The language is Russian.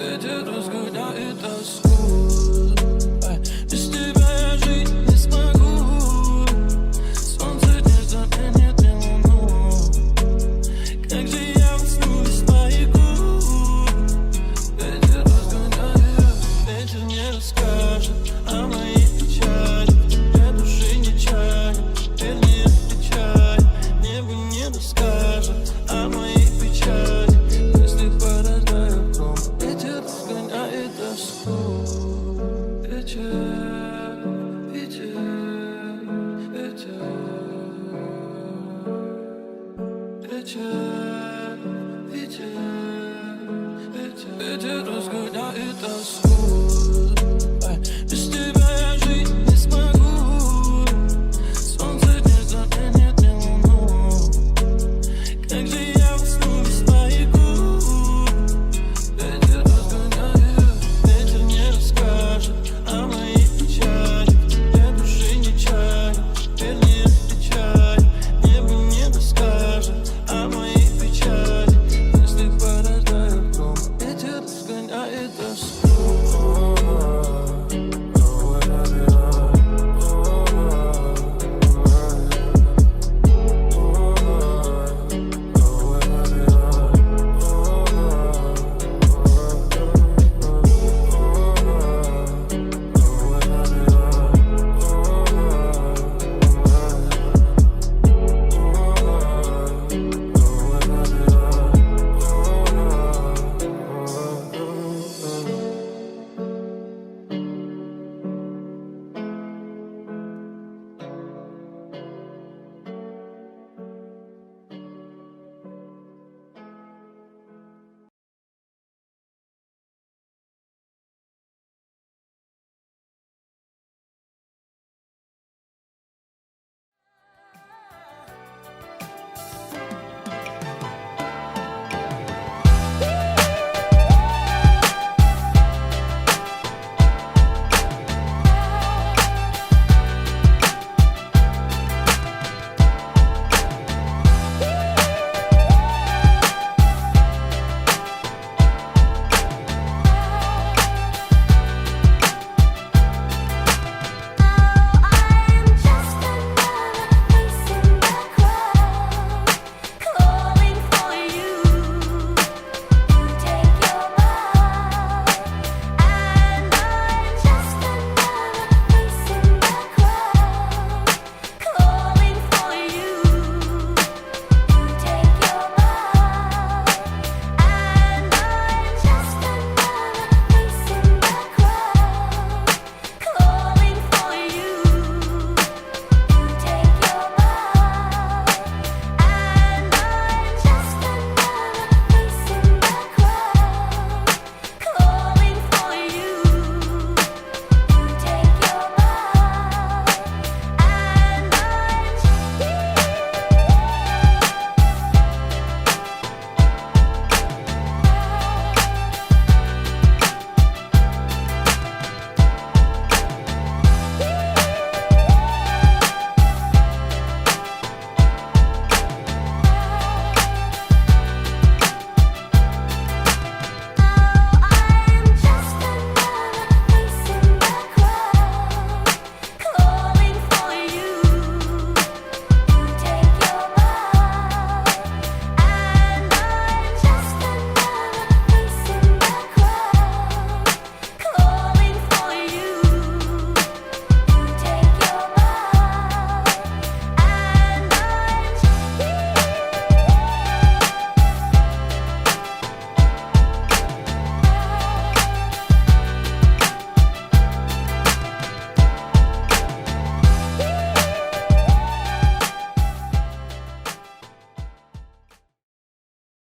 Ветер разгоняет тоску. Без тебя я жить не смогу. Солнце не заменит мне луну. Как же я усну без твоих губ. Ветер разгоняет, ветер не расскажет о моей печали. Тебе души не чает, вернее отвечает. Небо не расскажет о моей печали. Мысли порождают гром. Ветер разгоняет тоску.